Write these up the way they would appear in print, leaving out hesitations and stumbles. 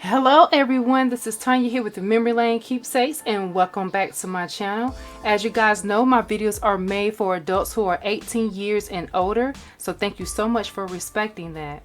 Hello everyone, this is Tanya here with the Memory Lane Keepsakes, and welcome back to my channel. As you guys know, my videos are made for adults who are 18 years and older, so thank you so much for respecting that.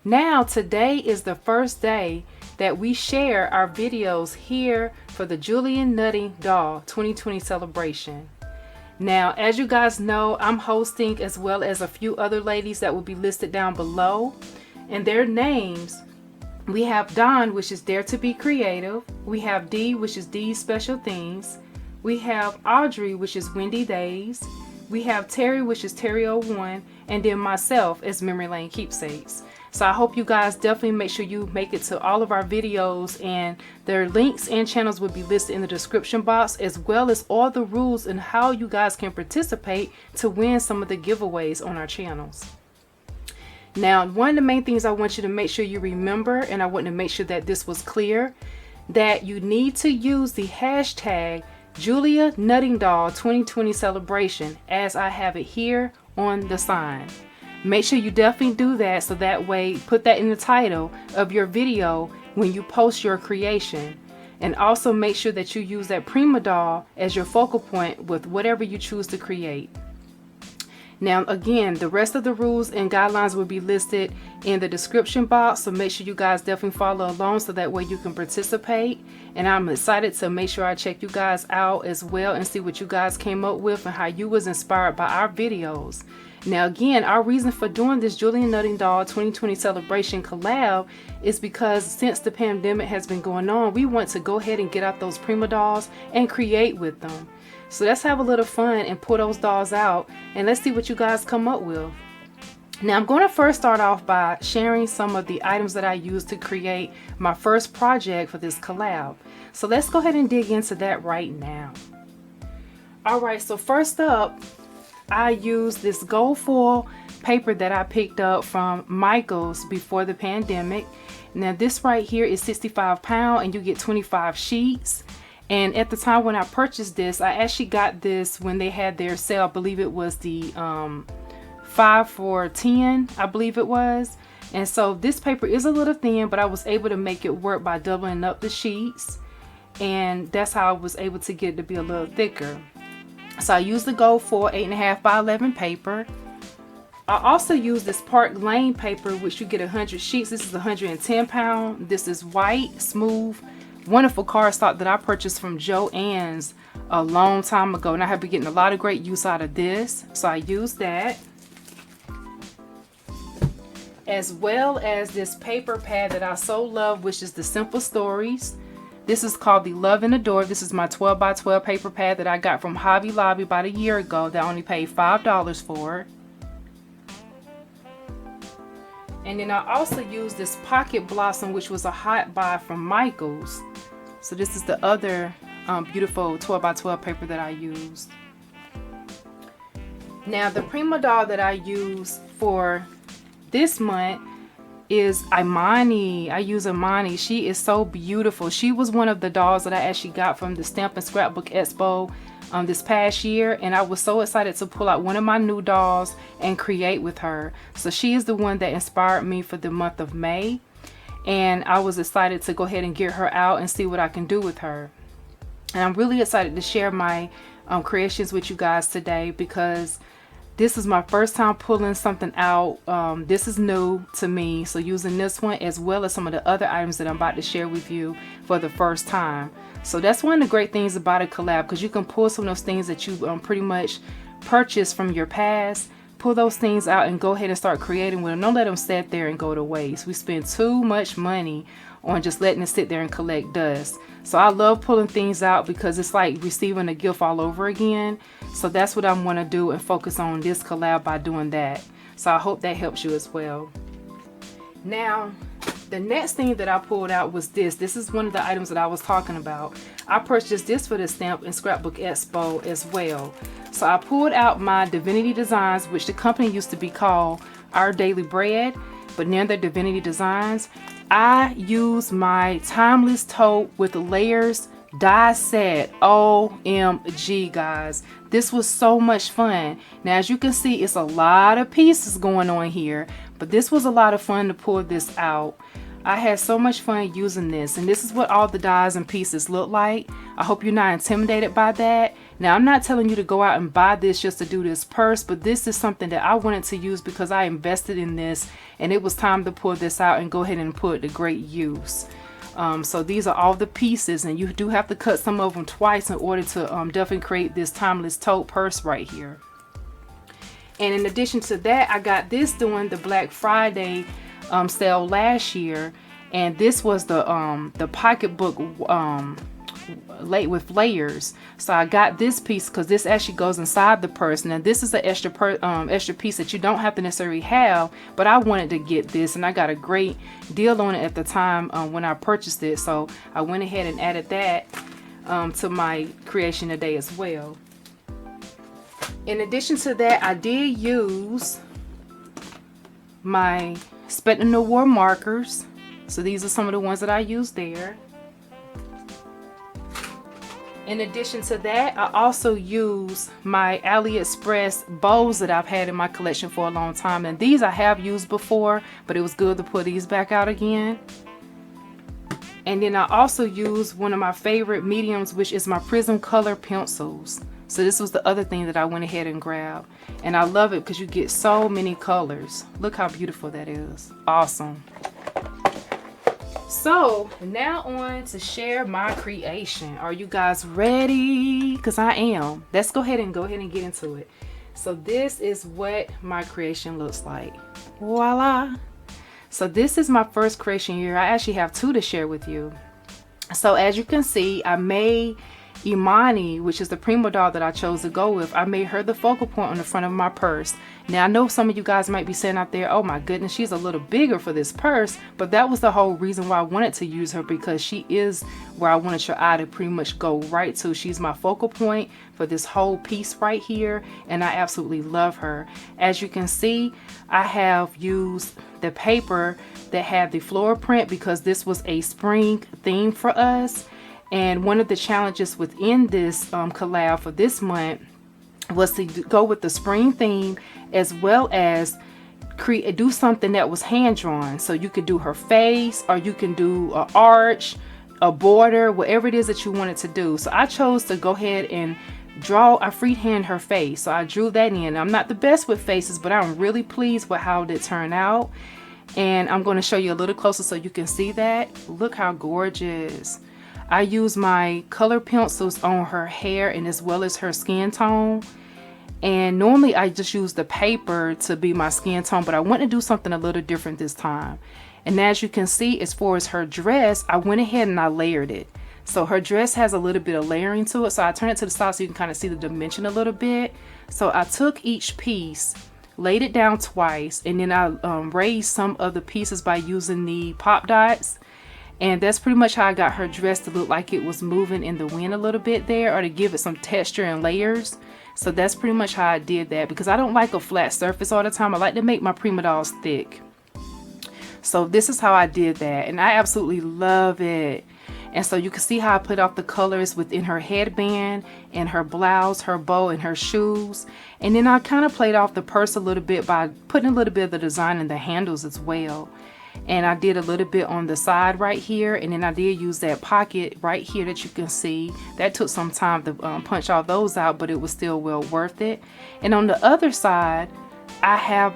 Now today is the first day that we share our videos here for the Julian Nutting Doll 2020 celebration. Now, as you guys know, I'm hosting as well as a few other ladies that will be listed down below, and their names. We have Dawn, which is Dare to Be Creative. We have Dee, which is Dee's Special Things. We have Audrey, which is Windy Days. We have Terry, which is Terry01, and then myself as Memory Lane Keepsakes. So I hope you guys definitely make sure you make it to all of our videos, and their links and channels will be listed in the description box, as well as all the rules and how you guys can participate to win some of the giveaways on our channels. Now, one of the main things I want you to make sure you remember, and I want to make sure that this was clear, that you need to use the hashtag Julia Nutting Doll 2020 celebration, as I have it here on the sign. Make sure you definitely do that, so that way put that in the title of your video when you post your creation. And also make sure that you use that Prima doll as your focal point with whatever you choose to create. Now again, the rest of the rules and guidelines will be listed in the description box, so make sure you guys definitely follow along so that way you can participate. And I'm excited to make sure I check you guys out as well and see what you guys came up with and how you was inspired by our videos. Now again, our reason for doing this Julian Nutting Doll 2020 Celebration Collab is because since the pandemic has been going on, we want to go ahead and get out those Prima dolls and create with them. So let's have a little fun and pull those dolls out, and let's see what you guys come up with. Now I'm going to first start off by sharing some of the items that I used to create my first project for this collab. So let's go ahead and dig into that right now. Alright, so first up, I used this gold foil paper that I picked up from Michael's before the pandemic. Now this right here is 65 pounds and you get 25 sheets. And at the time when I purchased this, I actually got this when they had their sale. I believe it was the 5 for 10, I believe it was. And so this paper is a little thin, but I was able to make it work by doubling up the sheets. And that's how I was able to get it to be a little thicker. So I used the gold foil 8.5 by 11 paper. I also used this Park Lane paper, which you get 100 sheets. This is 110 pounds. This is white, smooth, wonderful cardstock that I purchased from Joann's a long time ago, and I have been getting a lot of great use out of this, so I used that, as well as this paper pad that I so love, which is the Simple Stories. This is called the Love and Adore. This is my 12 by 12 paper pad that I got from Hobby Lobby about a year ago that I only paid $5 for. And then I also used this Pocket Blossom, which was a hot buy from Michael's. So this is the other beautiful 12 by 12 paper that I used. Now the Prima doll that I use for this month is Imani. I use Imani. She is so beautiful. She was one of the dolls that I actually got from the Stamp and Scrapbook Expo this past year, and I was so excited to pull out one of my new dolls and create with her. So she is the one that inspired me for the month of May, and I was excited to go ahead and get her out and see what I can do with her. And I'm really excited to share my creations with you guys today, because this is my first time pulling something out. This is new to me, so using this one as well as some of the other items that I'm about to share with you for the first time. So that's one of the great things about a collab, because you can pull some of those things that you pretty much purchased from your past, pull those things out and go ahead and start creating with them. Don't let them sit there and go to waste. We spend too much money on just letting it sit there and collect dust. So I love pulling things out because it's like receiving a gift all over again. So that's what I'm going to do and focus on this collab by doing that. So I hope that helps you as well. Now, the next thing that I pulled out was this. This is one of the items that I was talking about. I purchased this for the Stamp and Scrapbook Expo as well. So I pulled out my Divinity Designs, which the company used to be called Our Daily Bread, but now they're Divinity Designs. I used my Timeless Tote with layers die set. OMG guys, this was so much fun. Now as you can see, it's a lot of pieces going on here, but this was a lot of fun to pull this out. I had so much fun using this, and this is what all the dies and pieces look like. I hope you're not intimidated by that. Now, I'm not telling you to go out and buy this just to do this purse, but this is something that I wanted to use because I invested in this, and it was time to pull this out and go ahead and put it to great use. So these are all the pieces, and you do have to cut some of them twice in order to definitely create this timeless tote purse right here. And in addition to that, I got this during the Black Friday sale last year, and this was the pocketbook late with layers. So I got this piece because this actually goes inside the purse. Now this is an extra piece that you don't have to necessarily have, but I wanted to get this, and I got a great deal on it at the time when I purchased it. So I went ahead and added that to my creation today as well. In addition to that, I did use my Spent in the War markers. So these are some of the ones that I used there. In addition to that, I also use my AliExpress bows that I've had in my collection for a long time. And these I have used before, but it was good to put these back out again. And then I also use one of my favorite mediums, which is my Prismacolor pencils. So this was the other thing that I went ahead and grabbed. And I love it because you get so many colors. Look how beautiful that is. Awesome. So now on to share my creation. Are you guys ready? Because I am. Let's go ahead and get into it. So this is what my creation looks like. Voila. So this is my first creation here. I actually have two to share with you. So as you can see, I made Imani, which is the Prima doll that I chose to go with. I made her the focal point on the front of my purse. Now I know some of you guys might be saying out there, oh my goodness, she's a little bigger for this purse, but that was the whole reason why I wanted to use her, because she is where I wanted your eye to pretty much go right to. She's my focal point for this whole piece right here, and I absolutely love her. As you can see, I have used the paper that had the floral print because this was a spring theme for us. And one of the challenges within this collab for this month was to go with the spring theme, as well as do something that was hand drawn. So you could do her face, or you can do an arch, a border, whatever it is that you wanted to do. So I chose to go ahead and I freehand her face. So I drew that in. I'm not the best with faces, but I'm really pleased with how it turned out. And I'm going to show you a little closer so you can see that. Look how gorgeous. I use my color pencils on her hair and as well as her skin tone. And normally I just use the paper to be my skin tone, but I want to do something a little different this time. And as you can see, as far as her dress, I went ahead and I layered it. So her dress has a little bit of layering to it. So I turned it to the side so you can kind of see the dimension a little bit. So I took each piece, laid it down twice, and then I raised some of the pieces by using the pop dots. And that's pretty much how I got her dress to look like it was moving in the wind a little bit there, or to give it some texture and layers. So that's pretty much how I did that, because I don't like a flat surface all the time. I like to make my Prima dolls thick. So this is how I did that, and I absolutely love it. And so you can see how I put off the colors within her headband and her blouse, her bow, and her shoes. And then I kind of played off the purse a little bit by putting a little bit of the design in the handles as well. And I did a little bit on the side right here, and then I did use that pocket right here that you can see. That took some time to punch all those out, but it was still well worth it. And on the other side, I have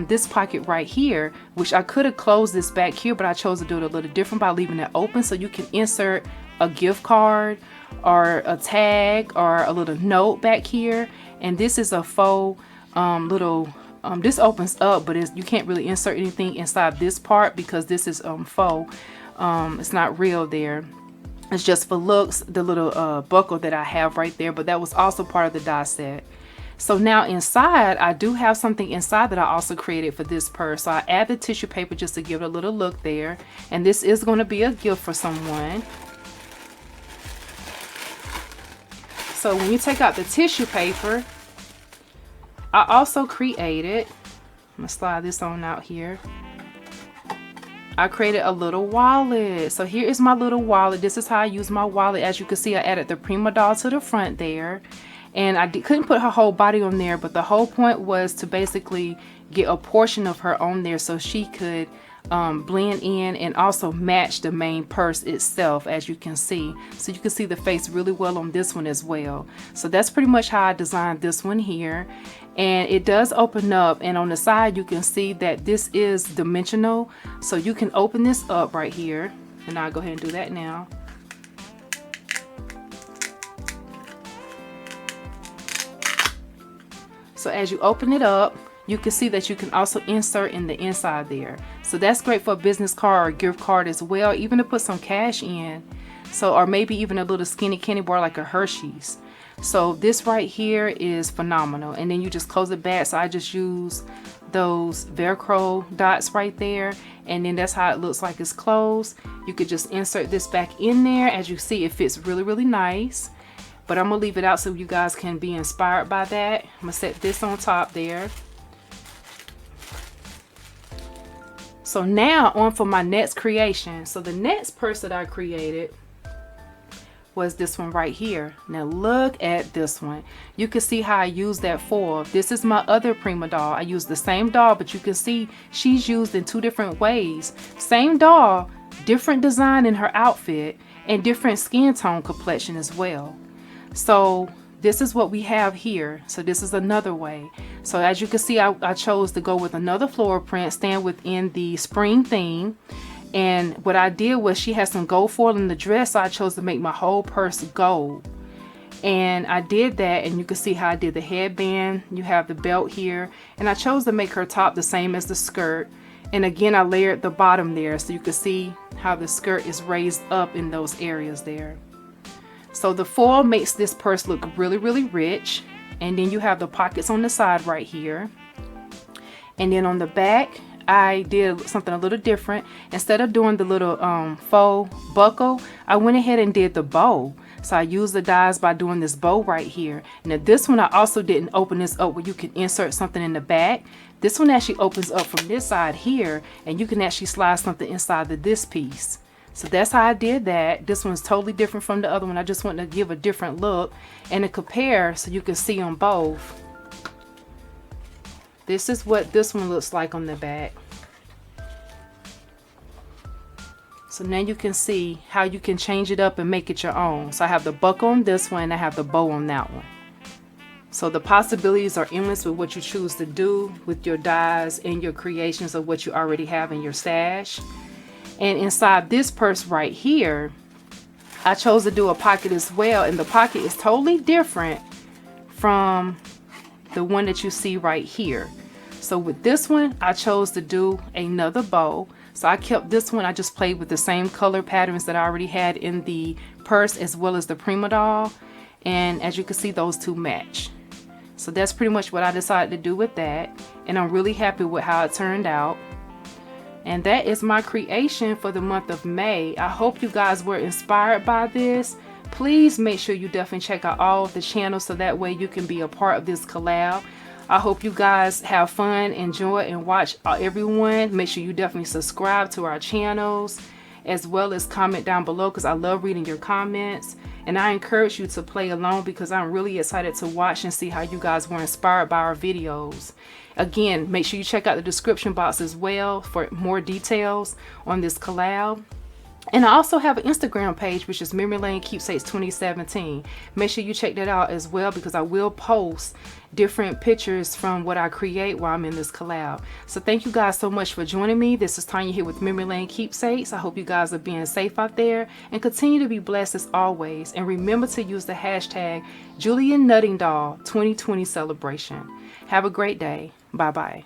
this pocket right here, which I could have closed this back here, but I chose to do it a little different by leaving it open, so you can insert a gift card or a tag or a little note back here. And this is a faux little this opens up, but you can't really insert anything inside this part because this is faux. It's not real there. It's just for looks, the little buckle that I have right there, but that was also part of the die set. So now inside, I do have something inside that I also created for this purse. So I add the tissue paper just to give it a little look there. And this is going to be a gift for someone. So when you take out the tissue paper, I also created, I'm gonna slide this on out here. I created a little wallet. So here is my little wallet. This is how I use my wallet. As you can see, I added the Prima doll to the front there. And I couldn't put her whole body on there, but the whole point was to basically get a portion of her on there so she could blend in and also match the main purse itself, as you can see. So you can see the face really well on this one as well. So that's pretty much how I designed this one here. And it does open up, and on the side you can see that this is dimensional, so you can open this up right here, and I'll go ahead and do that now. So as you open it up, you can see that you can also insert in the inside there. So that's great for a business card or gift card as well, even to put some cash in. So, or maybe even a little skinny candy bar like a Hershey's. So this right here is phenomenal. And then you just close it back. So I just use those Velcro dots right there, and then that's how it looks like it's closed. You could just insert this back in there. As you see, it fits really, really nice. But I'm gonna leave it out so you guys can be inspired by that. I'm gonna set this on top there. So now on for my next creation. So the next purse that I created was this one right here. Now look at this one. You can see how I use that foil. This is my other Prima doll. I use the same doll, but you can see she's used in two different ways. Same doll, different design in her outfit, and different skin tone complexion as well. So this is what we have here. So this is another way. So as you can see, I chose to go with another floral print, staying within the spring theme. And what I did was, she had some gold foil in the dress, so I chose to make my whole purse gold. And I did that, and you can see how I did the headband. You have the belt here, and I chose to make her top the same as the skirt. And again, I layered the bottom there, so you can see how the skirt is raised up in those areas there. So the foil makes this purse look really, really rich. And then you have the pockets on the side right here. And then on the back, I did something a little different. Instead of doing the little faux buckle, I went ahead and did the bow. So I used the dies by doing this bow right here. Now this one, I also didn't open this up where you can insert something in the back. This one actually opens up from this side here, and you can actually slide something inside of this piece. So that's how I did that. This one's totally different from the other one. I just wanted to give a different look and to compare so you can see on both. This is what this one looks like on the back. So now you can see how you can change it up and make it your own. So I have the buckle on this one, and I have the bow on that one. So the possibilities are endless with what you choose to do with your dies and your creations of what you already have in your stash. And inside this purse right here, I chose to do a pocket as well. And the pocket is totally different from the one that you see right here. So with this one, I chose to do another bow. So I kept this one. I just played with the same color patterns that I already had in the purse as well as the Prima doll. And as you can see, those two match. So that's pretty much what I decided to do with that. And I'm really happy with how it turned out. And that is my creation for the month of May. I hope you guys were inspired by this. Please make sure you definitely check out all of the channels so that way you can be a part of this collab. I hope you guys have fun, enjoy, and watch everyone. Make sure you definitely subscribe to our channels, as well as comment down below, because I love reading your comments. And I encourage you to play along, because I'm really excited to watch and see how you guys were inspired by our videos. Again, make sure you check out the description box as well for more details on this collab. And I also have an Instagram page, which is Memory Lane Keepsakes 2017. Make sure you check that out as well, because I will post different pictures from what I create while I'm in this collab. So thank you guys so much for joining me. This is Tanya here with Memory Lane Keepsakes. I hope you guys are being safe out there and continue to be blessed as always. And remember to use the hashtag Julian Nutting Doll 2020 celebration. Have a great day. Bye-bye.